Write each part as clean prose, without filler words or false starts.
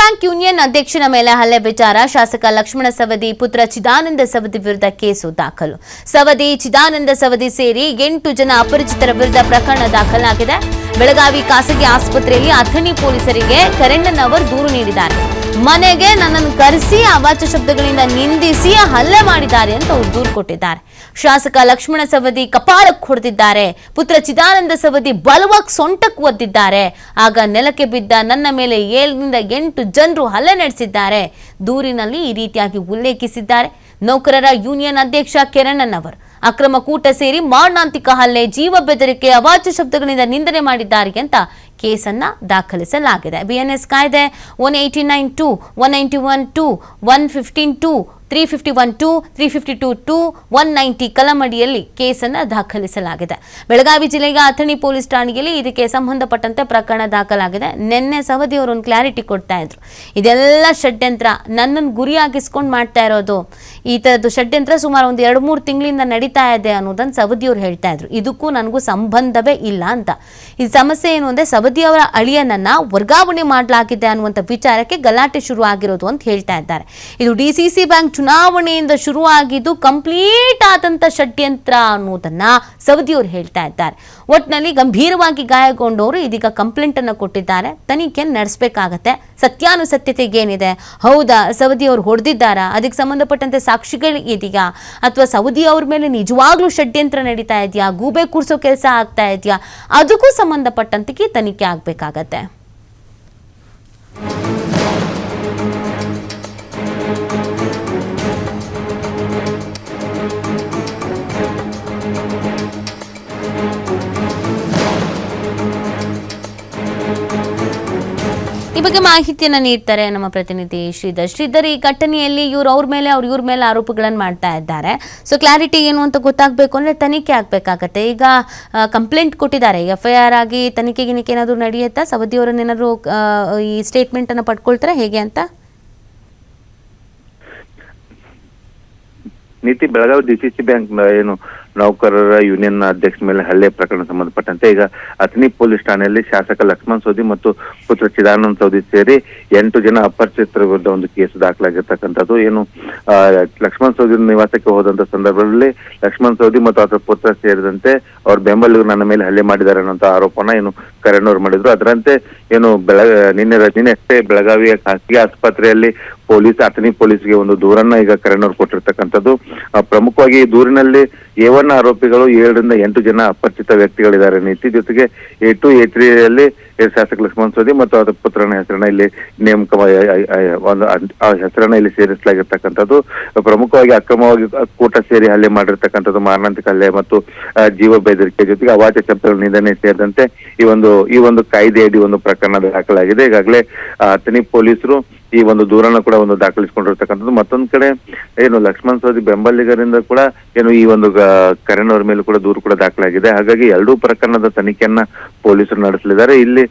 Bank union ಅಧ್ಯಕ್ಷನ ಮೇಲೆ ಹಲ್ಲೆ ವಿಚಾರ ಶಾಸಕ ಲಕ್ಷ್ಮಣ ಸವದಿ ಪುತ್ರ ಚಿದಾನಂದ ಸವದಿ ವಿರುದ್ಧ ಕೇಸು ದಾಖಲು. ಸವದಿ, ಚಿದಾನಂದ ಸವದಿ ಸೇರಿ 8 ಜನ ಅಪರಿಚಿತರ ವಿರುದ್ಧ ಪ್ರಕರಣ ದಾಖಲಾಗಿದೆ. ಬೆಳಗಾವಿ ಖಾಸಗಿ ಆಸ್ಪತ್ರೆಯಲ್ಲಿ ಅಥಣಿ ಪೊಲೀಸರಿಗೆ ಕರೆಣ್ಣನವರು ದೂರು ನೀಡಿದ್ದಾರೆ. ಮನೆಗೆ ನನ್ನನ್ನು ಕರೆಸಿ ಅವಾಚ್ಯ ಶಬ್ದಗಳಿಂದ ನಿಂದಿಸಿ ಹಲ್ಲೆ ಮಾಡಿದ್ದಾರೆ ಅಂತ ಅವರು ದೂರು ಕೊಟ್ಟಿದ್ದಾರೆ. ಶಾಸಕ ಲಕ್ಷ್ಮಣ ಸವದಿ ಕಪಾಳಕ್ಕೆ ಹೊಡೆದಿದ್ದಾರೆ. ಪುತ್ರ ಚಿದಾನಂದ ಸವದಿ ಬಲವಾಗಿ ಸೊಂಟಕ್ಕೆ ಒದ್ದಿದ್ದಾರೆ. ಆಗ ನೆಲಕ್ಕೆ ಬಿದ್ದ ನನ್ನ ಮೇಲೆ 7ರಿಂದ 8 ಜನರು ಹಲ್ಲೆ ನಡೆಸಿದ್ದಾರೆ. ದೂರಿನಲ್ಲಿ ಈ ರೀತಿಯಾಗಿ ಉಲ್ಲೇಖಿಸಿದ್ದಾರೆ. ನೌಕರರ ಯೂನಿಯನ್ ಅಧ್ಯಕ್ಷ ಕಿರಣಣ್ಣನವರು ಅಕ್ರಮ ಕೂಟ ಸೇರಿ ಮಾರಣಾಂತಿಕ ಹಲ್ಲೆ, ಜೀವ ಬೆದರಿಕೆ, ಅವಾಚ್ಯ ಶಬ್ದಗಳಿಂದ ನಿಂದನೆ ಮಾಡಿದ್ದಾರೆ ಅಂತ ಕೇಸನ್ನ ದಾಖಲಿಸಲಾಗಿದೆ. ಬಿಎನ್ಎಸ್ ಕಾಯ್ದೆ 189(2), 191(2), 115(2), 351(2), 352(2), 190 ಕಲಮಡಿಯಲ್ಲಿ ಕೇಸನ್ನ ದಾಖಲಿಸಲಾಗಿದೆ. ಬೆಳಗಾವಿ ಜಿಲ್ಲೆಯ ಅಥಣಿ ಪೊಲೀಸ್ ಠಾಣೆಯಲ್ಲಿ ಇದಕ್ಕೆ ಸಂಬಂಧಪಟ್ಟಂತೆ ಪ್ರಕರಣ ದಾಖಲಾಗಿದೆ. ನಿನ್ನೆ ಸವದಿ ಅವರು ಒಂದು ಕ್ಲಾರಿಟಿ ಕೊಡ್ತಾ ಇದ್ರು, ಇದೆಲ್ಲ ಷಡ್ಯಂತ್ರ, ನನ್ನನ್ನು ಗುರಿಯಾಗಿಸ್ಕೊಂಡು ಮಾಡ್ತಾ ಇರೋದು, ಈ ಥರದ್ದು ಷಡ್ಯಂತ್ರ ಸುಮಾರು ಒಂದು 2-3 ತಿಂಗಳಿಂದ ನಡೀತಾ ಇದೆ ಅನ್ನೋದನ್ನು ಸವದಿ ಅವರು ಹೇಳ್ತಾ ಇದ್ರು. ಇದಕ್ಕೂ ನನಗೂ ಸಂಬಂಧವೇ ಇಲ್ಲ ಅಂತ. ಈ ಸಮಸ್ಯೆ ಏನು ಅಂದರೆ ಸವದಿ ಅವರ ಅಳಿಯನನ್ನ ವರ್ಗಾವಣೆ ಮಾಡಲಾಗಿದೆ ಅನ್ನುವಂಥ ವಿಚಾರಕ್ಕೆ ಗಲಾಟೆ ಶುರು ಆಗಿರೋದು ಅಂತ ಹೇಳ್ತಾ ಇದ್ದಾರೆ. ಇದು ಡಿಸಿಸಿ ಬ್ಯಾಂಕ್ ಚುನಾವಣೆಯಿಂದ ಶುರುವಾಗಿದ್ದು ಕಂಪ್ಲೀಟ್ ಆದಂಥ ಷಡ್ಯಂತ್ರ ಅನ್ನೋದನ್ನ ಸವದಿಯವರು ಹೇಳ್ತಾ ಇದ್ದಾರೆ. ಒಟ್ಟಿನಲ್ಲಿ ಗಂಭೀರವಾಗಿ ಗಾಯಗೊಂಡವರು ಇದೀಗ ಕಂಪ್ಲೇಂಟ್ ಅನ್ನು ಕೊಟ್ಟಿದ್ದಾರೆ. ತನಿಖೆ ನಡೆಸಬೇಕಾಗತ್ತೆ. ಸತ್ಯಾನುಸತ್ಯತೆಗೆ ಏನಿದೆ, ಹೌದಾ ಸವದಿ ಅವರು ಹೊಡೆದಿದ್ದಾರಾ, ಅದಕ್ಕೆ ಸಂಬಂಧಪಟ್ಟಂತೆ ಸಾಕ್ಷಿಗಳು ಇದೆಯಾ, ಅಥವಾ ಸವದಿ ಅವ್ರ ಮೇಲೆ ನಿಜವಾಗ್ಲೂ ಷಡ್ಯಂತ್ರ ನಡೀತಾ ಇದೆಯಾ, ಗೂಬೆ ಕೂರಿಸೋ ಕೆಲಸ ಆಗ್ತಾ ಇದೆಯಾ, ಅದಕ್ಕೂ ಸಂಬಂಧಪಟ್ಟಂತೆ ತನಿಖೆ ಆಗಬೇಕಾಗತ್ತೆ. ಈ ಬಗ್ಗೆ ಮಾಹಿತಿಯನ್ನ ನೀಡ್ತಾರೆ ನಮ್ಮ ಪ್ರತಿನಿಧಿ ಶ್ರೀಧರ್. ಈ ಘಟನೆಯಲ್ಲಿ ಇವ್ರ ಮೇಲೆ ಆರೋಪಗಳನ್ನು ಮಾಡ್ತಾ ಇದ್ದಾರೆ. ಸೊ ಕ್ಲಾರಿಟಿ ಏನು ಅಂತ ಗೊತ್ತಾಗಬೇಕು ಅಂದ್ರೆ ತನಿಖೆ ಆಗ್ಬೇಕಾಗತ್ತೆ. ಈಗ ಕಂಪ್ಲೇಂಟ್ ಕೊಟ್ಟಿದ್ದಾರೆ, FIR ಆಗಿ ತನಿಖೆಗೆ ಏನಾದರೂ ನಡೆಯುತ್ತಾ? ಸವದಿ ಅವರನ್ನ ಏನಾದ್ರು ಈ ಸ್ಟೇಟ್ಮೆಂಟ್ ಅನ್ನ ಪಡ್ಕೊಳ್ತಾರೆ ಹೇಗೆ ಅಂತ? ನೀತಿ ಬೆಳಗಾವಿ ಡಿಸಿಸಿ ಬ್ಯಾಂಕ್ ಏನು ನೌಕರರ ಯೂನಿಯನ್ ಅಧ್ಯಕ್ಷ ಮೇಲೆ ಹಲ್ಲೆ ಪ್ರಕರಣ ಸಂಬಂಧಪಟ್ಟಂತೆ ಈಗ ಅಥಣಿ ಪೊಲೀಸ್ ಠಾಣೆಯಲ್ಲಿ ಶಾಸಕ ಲಕ್ಷ್ಮಣ ಸವದಿ ಮತ್ತು ಪುತ್ರ ಚಿದಾನಂದ ಸವದಿ ಸೇರಿ 8 ಜನ ಅಪರಿಚಿತರ ವಿರುದ್ಧ ಒಂದು ಕೇಸು ದಾಖಲಾಗಿರ್ತಕ್ಕಂಥದ್ದು. ಏನು ಲಕ್ಷ್ಮಣ ಸವದಿ ನಿವಾಸಕ್ಕೆ ಹೋದಂತ ಸಂದರ್ಭದಲ್ಲಿ ಲಕ್ಷ್ಮಣ ಸವದಿ ಮತ್ತು ಅವರ ಪುತ್ರ ಸೇರಿದಂತೆ ಅವ್ರ ಬೆಂಬಲಿಗರು ನನ್ನ ಮೇಲೆ ಹಲ್ಲೆ ಮಾಡಿದ್ದಾರೆ ಅನ್ನೋ ಆರೋಪನ ಏನು ಕರೆಣ್ಣವ್ರು ಮಾಡಿದ್ರು. ಅದರಂತೆ ಏನು ನಿನ್ನೆ ಅಷ್ಟೇ ಬೆಳಗಾವಿಯ ಖಾಸಗಿ ಆಸ್ಪತ್ರೆಯಲ್ಲಿ ಅಥಣಿ ಪೊಲೀಸ್ಗೆ ಒಂದು ದೂರನ್ನ ಈಗ ಕರೆಣ್ಣವ್ರು ಕೊಟ್ಟಿರ್ತಕ್ಕಂಥದ್ದು. ಪ್ರಮುಖವಾಗಿ ಈ ದೂರಿನಲ್ಲಿ A1 ಆರೋಪಿಗಳು 7ರಿಂದ 8 ಜನ ಅಪರಿಚಿತ ವ್ಯಕ್ತಿಗಳಿದ್ದಾರೆ. ನೀತಿ ಜೊತೆಗೆ A2, A3 ಯಲ್ಲಿ ಶಾಸಕ ಲಕ್ಷ್ಮಣ ಸವದಿ ಮತ್ತು ಅವರ ಪುತ್ರನ ಹೆಸರನ್ನ ಇಲ್ಲಿ ಹೆಸರನ್ನ ಇಲ್ಲಿ ಸೇರಿಸಲಾಗಿರ್ತಕ್ಕಂಥದ್ದು. ಪ್ರಮುಖವಾಗಿ ಅಕ್ರಮವಾಗಿ ಕೂಟ ಸೇರಿ ಹಲ್ಲೆ ಮಾಡಿರ್ತಕ್ಕಂಥದ್ದು, ಮಾರಣಾಂತಿಕ ಹಲ್ಲೆ ಮತ್ತು ಜೀವ ಬೆದರಿಕೆ ಜೊತೆಗೆ ಅವಾಚ್ಯ ಶಬ್ದಗಳ ನಿಂದನೆ ಸೇರಿದಂತೆ ಈ ಒಂದು ಕಾಯ್ದೆಯಡಿ ಒಂದು ಪ್ರಕರಣ ದಾಖಲಾಗಿದೆ. ಈಗಾಗಲೇ ಅಥಣಿ ಪೊಲೀಸರು ಈ ಒಂದು ದೂರನ್ನ ಕೂಡ ಒಂದು ದಾಖಲಿಸಿಕೊಂಡಿರ್ತಕ್ಕಂಥದ್ದು. ಮತ್ತೊಂದ್ ಕಡೆ ಏನು ಲಕ್ಷ್ಮಣ ಸವದಿ ಬೆಂಬಲಿಗರಿಂದ ಕೂಡ ಏನು ಈ ಒಂದು ಕರೆಣ್ಣವ್ರ ಮೇಲೂ ಕೂಡ ದೂರು ಕೂಡ ದಾಖಲಾಗಿದೆ. ಹಾಗಾಗಿ ಎರಡೂ ಪ್ರಕರಣದ ತನಿಖೆಯನ್ನ ಪೊಲೀಸರು ನಡೆಸಲಿದ್ದಾರೆ. ಇಲ್ಲಿ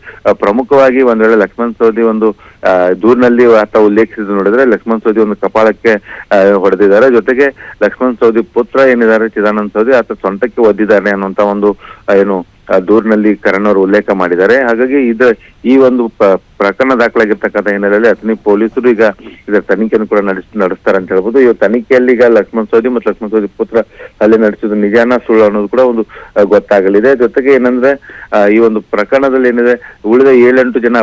ಪ್ರಮುಖವಾಗಿ ಒಂದ್ ವೇಳೆ ಲಕ್ಷ್ಮಣ ಸವದಿ ಒಂದು ದೂರಿನಲ್ಲಿ ಆತ ಉಲ್ಲೇಖಿಸಿದ್ದು ನೋಡಿದ್ರೆ ಲಕ್ಷ್ಮಣ ಸವದಿ ಒಂದು ಕಪಾಳಕ್ಕೆ ಹೊಡೆದಿದ್ದಾರೆ. ಜೊತೆಗೆ ಲಕ್ಷ್ಮಣ ಸವದಿ ಪುತ್ರ ಏನಿದ್ದಾರೆ ಚಿದಾನಂದ ಸವದಿ ಆತ ಸೊಂಟಕ್ಕೆ ಒದ್ದಿದ್ದಾನೆ ಅನ್ನುವಂತ ಒಂದು ಏನು ದೂರಿನಲ್ಲಿ ಕರೆಣ್ಣವರು ಉಲ್ಲೇಖ ಮಾಡಿದ್ದಾರೆ. ಹಾಗಾಗಿ ಈ ಒಂದು ಪ್ರಕರಣ ದಾಖಲಾಗಿರ್ತಕ್ಕಂಥ ಹಿನ್ನೆಲೆಯಲ್ಲಿ ಅಥಣಿ ಪೊಲೀಸರು ಈಗ ಇದರ ತನಿಖೆಯನ್ನು ಕೂಡ ನಡೆಸ್ತಾರೆ ಅಂತ ಹೇಳ್ಬೋದು. ಈ ತನಿಖೆಯಲ್ಲಿ ಈಗ ಲಕ್ಷ್ಮಣ ಸವದಿ ಮತ್ತು ಲಕ್ಷ್ಮಣ ಸವದಿ ಪುತ್ರ ಹಲ್ಲೆ ನಡೆಸಿದ್ದು ನಿಜಾನ ಸುಳ್ಳು ಅನ್ನೋದು ಕೂಡ ಒಂದು ಗೊತ್ತಾಗಲಿದೆ. ಜೊತೆಗೆ ಏನಂದ್ರೆ ಈ ಒಂದು ಪ್ರಕರಣದಲ್ಲಿ ಏನಿದೆ ಉಳಿದ 7-8 ಜನ